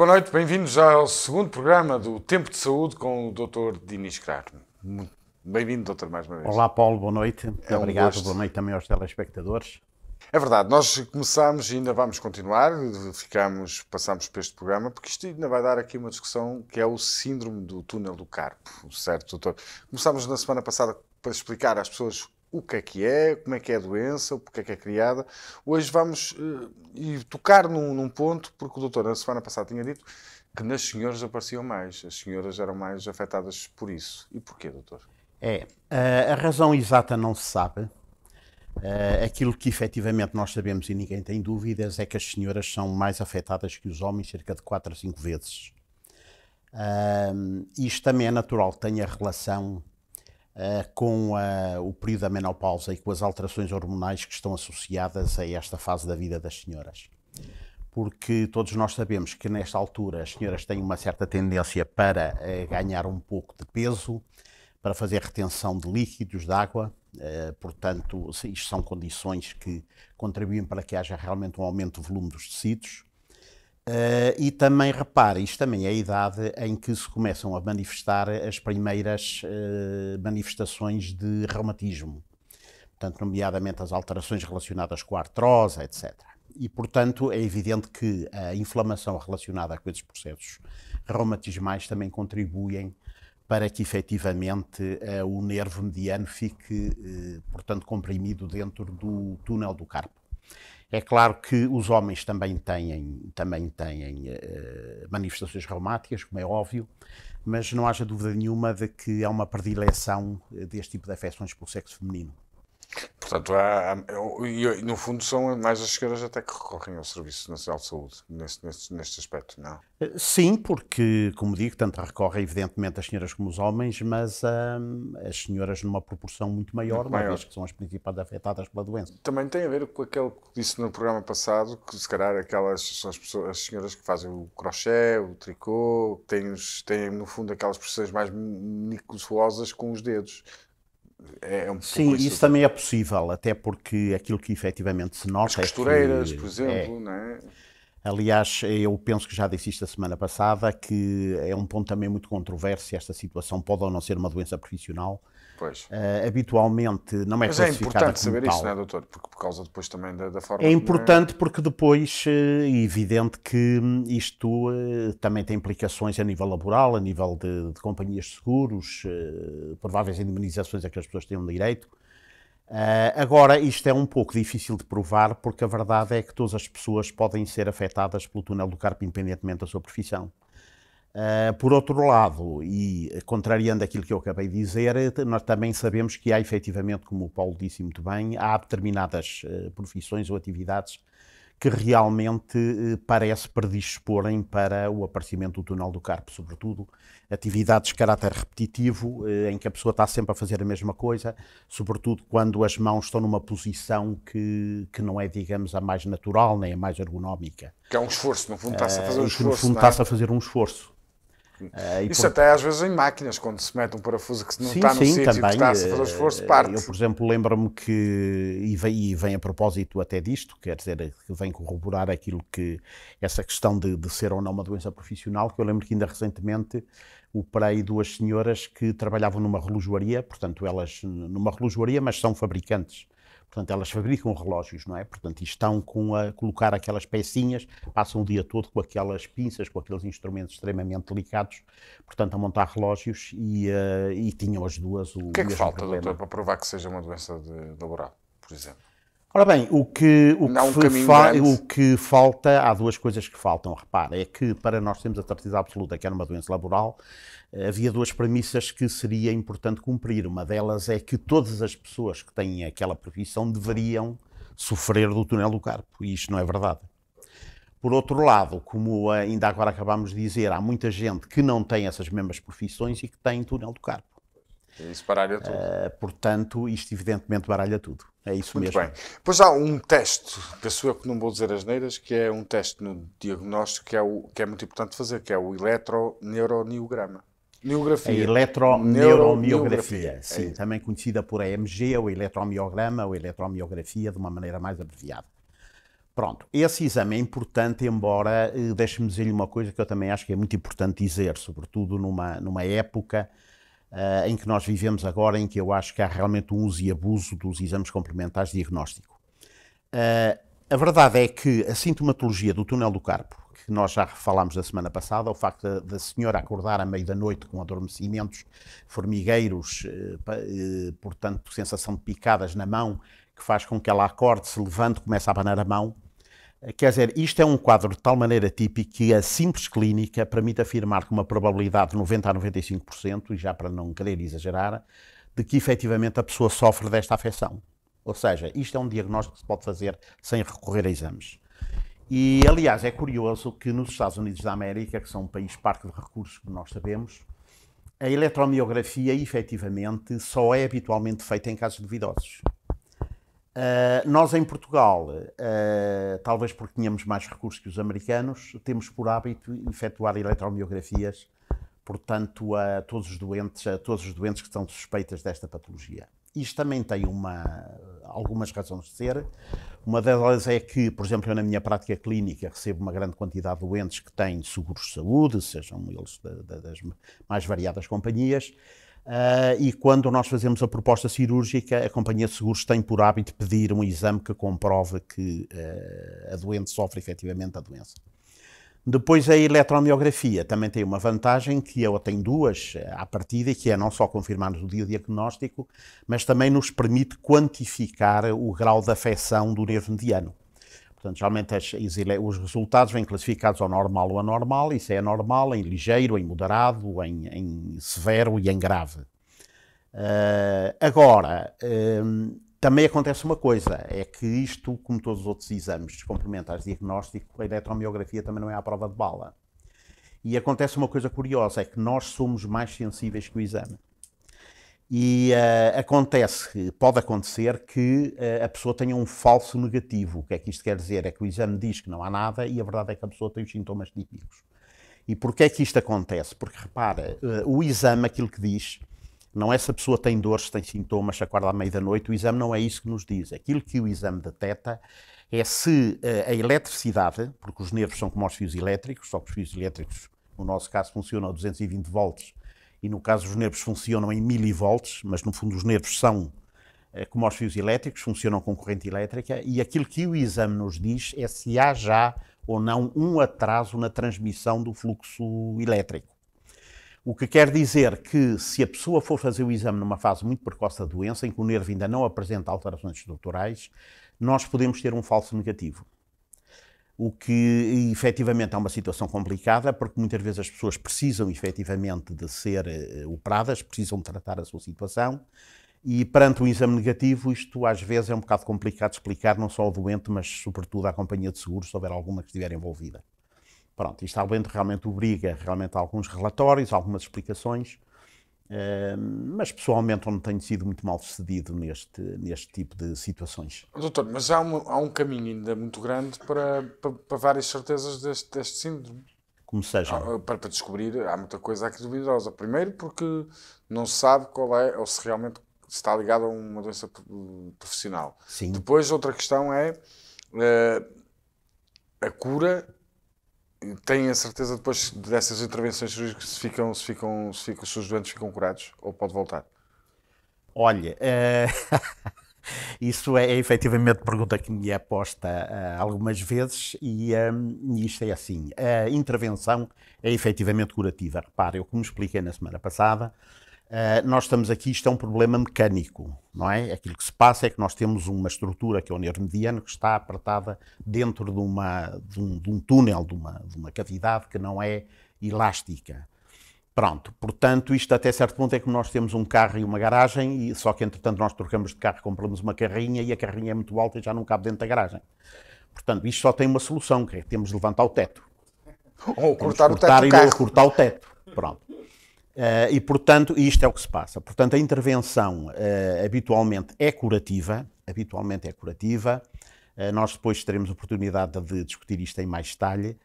Boa noite, bem-vindos ao segundo programa do Tempo de Saúde com o Dr. Dinis Craro. Bem-vindo, doutor, mais uma vez. Olá, Paulo, boa noite. Muito obrigado, gosto. boa noite também aos telespectadores. É verdade, nós começámos e ainda vamos continuar, passámos por este programa, porque isto ainda vai dar aqui uma discussão que é o síndrome do túnel do carpo, certo, doutor? Começámos na semana passada para explicar às pessoas o que é, como é que é a doença, porque é que é criada. Hoje vamos tocar num ponto, porque o doutor na semana passada tinha dito que nas senhoras apareciam mais, as senhoras eram mais afetadas por isso. E porquê, doutor? A razão exata não se sabe. Aquilo que efetivamente nós sabemos e ninguém tem dúvidas é que as senhoras são mais afetadas que os homens, cerca de 4 a 5 vezes. Isto também é natural que tenha relação com o período da menopausa e com as alterações hormonais que estão associadas a esta fase da vida das senhoras. Porque todos nós sabemos que nesta altura as senhoras têm uma certa tendência para ganhar um pouco de peso, para fazer retenção de líquidos, de água, portanto, isto são condições que contribuem para que haja realmente um aumento do volume dos tecidos. E também, repare, isto também é a idade em que se começam a manifestar as primeiras manifestações de reumatismo, portanto, nomeadamente as alterações relacionadas com a artrose, etc. E, portanto, é evidente que a inflamação relacionada com esses processos reumatismais também contribuem para que efetivamente o nervo mediano fique, portanto, comprimido dentro do túnel do carpo. É claro que os homens também têm manifestações reumáticas, como é óbvio, mas não haja dúvida nenhuma de que há uma predileção deste tipo de afecções pelo sexo feminino. Portanto, no fundo são mais as senhoras até que recorrem ao Serviço Nacional de Saúde, neste aspecto, não? Sim, porque, como digo, tanto recorrem evidentemente as senhoras como os homens, mas as senhoras numa proporção muito maior, uma vez que são as principais afetadas pela doença. Também tem a ver com aquele que disse no programa passado, que se calhar aquelas são as senhoras que fazem o crochê, o tricô, têm no fundo aquelas posições mais minuciosas com os dedos. Sim, isso também é possível, até porque aquilo que efetivamente se nota as costureiras, é que, por exemplo, não é? Aliás, eu penso que já disse isto a semana passada, que é um ponto também muito controverso, esta situação pode ou não ser uma doença profissional. Pois. Habitualmente não é classificada como tal. Mas é importante saber isso, não é, doutor? Porque por causa depois também da forma... É importante porque depois é evidente que isto também tem implicações a nível laboral, a nível de companhias de seguros, prováveis indemnizações a que as pessoas tenham direito. Agora, isto é um pouco difícil de provar porque a verdade é que todas as pessoas podem ser afetadas pelo túnel do carpo independentemente da sua profissão. Por outro lado, e contrariando aquilo que eu acabei de dizer, nós também sabemos que há efetivamente, como o Paulo disse muito bem, há determinadas profissões ou atividades que realmente parece predisporem para o aparecimento do túnel do carpo, sobretudo atividades de caráter repetitivo, em que a pessoa está sempre a fazer a mesma coisa, sobretudo quando as mãos estão numa posição que não é, digamos, a mais natural, nem a mais ergonómica. Que é um esforço, no fundo está-se a fazer um esforço. No fundo está-se a fazer um esforço. Isso até às vezes em máquinas, quando se mete um parafuso que não está no sítio que está-se a fazer o esforço, parte. Eu, por exemplo, lembro-me que, e vem a propósito até disto, quer dizer, que vem corroborar aquilo que, essa questão de ser ou não uma doença profissional, que eu lembro que ainda recentemente operei 2 senhoras que trabalhavam numa relojoaria, portanto elas numa relojoaria, mas são fabricantes. Portanto, elas fabricam relógios, não é? Portanto, e estão a colocar aquelas pecinhas, passam o dia todo com aquelas pinças, com aqueles instrumentos extremamente delicados, portanto, a montar relógios e tinham as duas o que é que falta, problema. doutor, para provar que seja uma doença laboral, por exemplo? Ora bem, o que falta, há 2 coisas que faltam, repara, é que para nós termos a certeza absoluta que era uma doença laboral, havia 2 premissas que seria importante cumprir. Uma delas é que todas as pessoas que têm aquela profissão deveriam sofrer do túnel do carpo, e isto não é verdade. Por outro lado, como ainda agora acabámos de dizer, há muita gente que não tem essas mesmas profissões e que tem túnel do carpo. Isso baralha tudo. Portanto, isto evidentemente baralha tudo. É isso muito mesmo. Bem. Pois há um teste, penso eu que não vou dizer asneiras, que é um teste no diagnóstico que é muito importante fazer, que é o eletroneuromiograma. A eletroneuromiografia, sim, também conhecida por EMG, ou eletromiograma, ou eletromiografia, de uma maneira mais abreviada. Pronto, esse exame é importante, embora, deixe-me dizer-lhe uma coisa que eu também acho que é muito importante dizer, sobretudo numa época em que nós vivemos agora, em que eu acho que há realmente um uso e abuso dos exames complementares de diagnóstico. A verdade é que a sintomatologia do túnel do carpo, que nós já falámos da semana passada, o facto da senhora acordar à meia da noite com adormecimentos, formigueiros, portanto, sensação de picadas na mão, que faz com que ela acorde, se levante, comece a abanar a mão. Quer dizer, isto é um quadro de tal maneira típico que a simples clínica permite afirmar com uma probabilidade de 90% a 95%, e já para não querer exagerar, de que efetivamente a pessoa sofre desta afecção. Ou seja, isto é um diagnóstico que se pode fazer sem recorrer a exames. E, aliás, é curioso que nos Estados Unidos da América, que são um país parque de recursos, como nós sabemos, a eletromiografia, efetivamente, só é habitualmente feita em casos duvidosos. Nós, em Portugal, talvez porque tínhamos mais recursos que os americanos, temos por hábito efetuar eletromiografias, portanto, a todos os doentes que estão suspeitas desta patologia. Isto também tem algumas razões de ser. Uma delas é que, por exemplo, eu na minha prática clínica recebo uma grande quantidade de doentes que têm seguros de saúde, sejam eles das mais variadas companhias, e quando nós fazemos a proposta cirúrgica, a companhia de seguros tem por hábito pedir um exame que comprove que a doente sofre efetivamente a doença. Depois, a eletromiografia também tem uma vantagem, que ela tem duas à partida, que é não só confirmar-nos o diagnóstico, mas também nos permite quantificar o grau de afecção do nervo mediano. Portanto, geralmente os resultados vêm classificados ao normal ou anormal, isso é anormal, em ligeiro, em moderado, em severo e em grave. Também acontece uma coisa, é que isto, como todos os outros exames complementares de diagnóstico, a eletromiografia também não é à prova de bala. E acontece uma coisa curiosa, é que nós somos mais sensíveis que o exame. E pode acontecer que a pessoa tenha um falso negativo. O que é que isto quer dizer? É que o exame diz que não há nada e a verdade é que a pessoa tem os sintomas típicos. E porquê é que isto acontece? Porque, repara, o exame, aquilo que diz, não é se a pessoa tem dores, se tem sintomas, se acorda à meia da noite, o exame não é isso que nos diz. Aquilo que o exame detecta é se a eletricidade, porque os nervos são como os fios elétricos, só que os fios elétricos, no nosso caso, funcionam a 220 volts, e no caso os nervos funcionam em milivolts, mas no fundo os nervos são como os fios elétricos, funcionam com corrente elétrica, e aquilo que o exame nos diz é se há já ou não um atraso na transmissão do fluxo elétrico. O que quer dizer que se a pessoa for fazer o exame numa fase muito precoce da doença, em que o nervo ainda não apresenta alterações estruturais, nós podemos ter um falso negativo. O que efetivamente é uma situação complicada, porque muitas vezes as pessoas precisam efetivamente de ser operadas, precisam de tratar a sua situação, e perante um exame negativo isto às vezes é um bocado complicado de explicar não só ao doente, mas sobretudo à companhia de seguros, se houver alguma que estiver envolvida. Pronto, isto realmente obriga a alguns relatórios, algumas explicações, mas pessoalmente eu não tenho sido muito mal sucedido neste tipo de situações. Doutor, mas há um caminho ainda muito grande para várias certezas deste síndrome. Como seja. Para descobrir, há muita coisa aqui duvidosa. Primeiro porque não se sabe qual é, ou se realmente está ligado a uma doença profissional. Sim. Depois, outra questão é a cura. Tem a certeza depois dessas intervenções cirúrgicas se os seus doentes ficam curados ou pode voltar? Olha, isso é efetivamente pergunta que me é posta algumas vezes e isto é assim, a intervenção é efetivamente curativa. Repare, eu como expliquei na semana passada, nós estamos aqui, isto é um problema mecânico, não é? Aquilo que se passa é que nós temos uma estrutura que é o nervo mediano que está apertada dentro de um túnel, de uma cavidade que não é elástica. Pronto, portanto, isto até certo ponto é que nós temos um carro e uma garagem, e só que entretanto nós trocamos de carro, compramos uma carrinha e a carrinha é muito alta e já não cabe dentro da garagem. Portanto, isto só tem uma solução, que é que temos de levantar o teto. Ou cortar o teto do carro. Cortar o teto, pronto. E, portanto, isto é o que se passa. Portanto, a intervenção habitualmente é curativa. Nós depois teremos oportunidade de discutir isto em mais detalhe.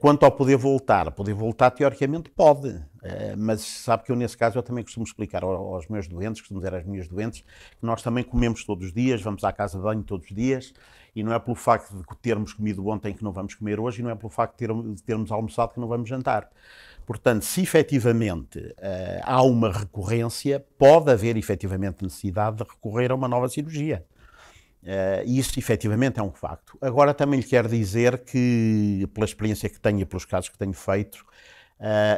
Quanto ao poder voltar teoricamente pode, mas sabe que eu nesse caso eu também costumo explicar aos meus doentes, costumo dizer às minhas doentes, que nós também comemos todos os dias, vamos à casa de banho todos os dias E não é pelo facto de termos comido ontem que não vamos comer hoje, e não é pelo facto de termos almoçado que não vamos jantar. Portanto, se efetivamente há uma recorrência, pode haver efetivamente necessidade de recorrer a uma nova cirurgia. E isso efetivamente é um facto. Agora também lhe quero dizer que, pela experiência que tenho e pelos casos que tenho feito,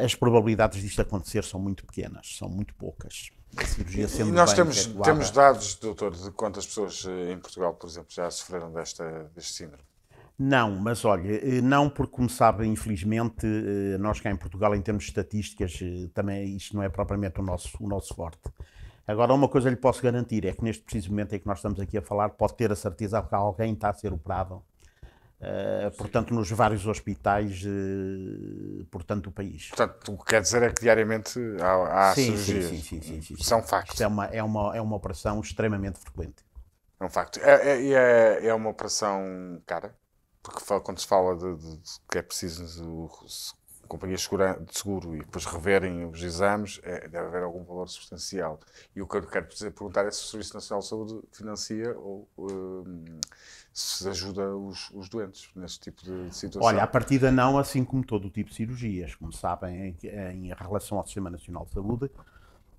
as probabilidades disto acontecer são muito pequenas, são muito poucas. A cirurgia sendo e nós bem temos dados, doutor, de quantas pessoas em Portugal, por exemplo, já sofreram deste síndrome? Não, mas olha, não porque, como sabe, infelizmente, nós cá em Portugal, em termos de estatísticas, também isto não é propriamente o nosso forte. Agora, uma coisa lhe posso garantir é que neste preciso momento em que nós estamos aqui a falar, pode ter a certeza que alguém está a ser operado, portanto, nos vários hospitais, portanto, do país. Portanto, o que quer dizer é que diariamente há cirurgias. Sim. São factos. Isto é uma operação extremamente frequente. É um facto. É uma operação cara? Porque quando se fala de que é preciso companhias de seguro e depois reverem os exames, deve haver algum valor substancial. E o que eu quero perguntar é se o Serviço Nacional de Saúde financia ou se ajuda os doentes neste tipo de situação. Olha, à partida não, assim como todo o tipo de cirurgias. Como sabem, em relação ao Sistema Nacional de Saúde,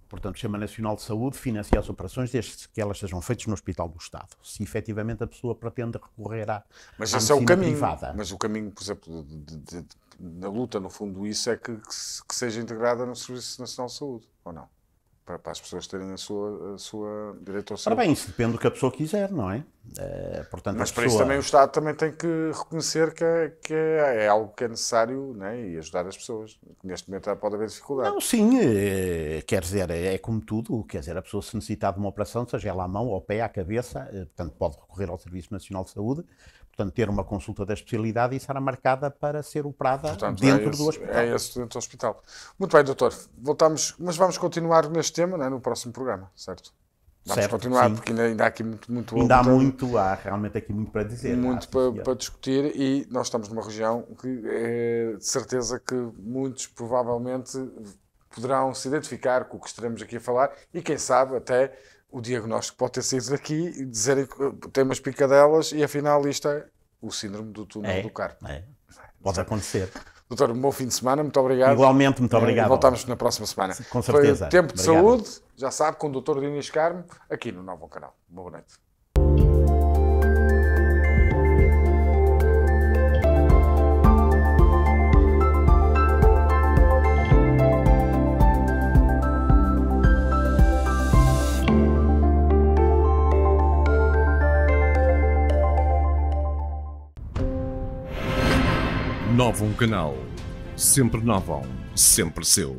portanto, o Sistema Nacional de Saúde financia as operações desde que elas sejam feitas no Hospital do Estado. Se efetivamente a pessoa pretende recorrer à Mas esse é o caminho. Privada. Mas o caminho, por exemplo, na luta, no fundo, isso é que seja integrada no Serviço Nacional de Saúde, ou não? Para as pessoas terem a sua direito ao saúde. Ora bem, isso depende do que a pessoa quiser, não é? Portanto, mas para isso também o Estado também tem que reconhecer que é algo que é necessário, né? E ajudar as pessoas. Neste momento pode haver dificuldade. Não, sim, quer dizer, é como tudo, quer dizer, a pessoa se necessitar de uma operação, seja ela à mão, ao pé, à cabeça, portanto pode recorrer ao Serviço Nacional de Saúde, portanto ter uma consulta da especialidade e será marcada para ser operada, portanto, dentro do hospital. É esse dentro do hospital. Muito bem, doutor, voltamos, mas vamos continuar neste tema, né, no próximo programa, certo? Vamos continuar, sim. Porque ainda há aqui muito há realmente aqui muito para dizer. Muito para discutir, e nós estamos numa região que é de certeza que muitos provavelmente poderão se identificar com o que estaremos aqui a falar, e quem sabe até o diagnóstico pode ter sido aqui e dizerem que tem umas picadelas e afinal isto é o síndrome do túnel do carpo. Pode acontecer. Doutor, um bom fim de semana, muito obrigado. Igualmente, muito obrigado. Voltamos na próxima semana. Com certeza. Foi Tempo de Saúde, já sabe, com o Dr. Diniz Carmo, aqui no Novo Canal. Boa noite. Novo Canal. Sempre novo, sempre seu.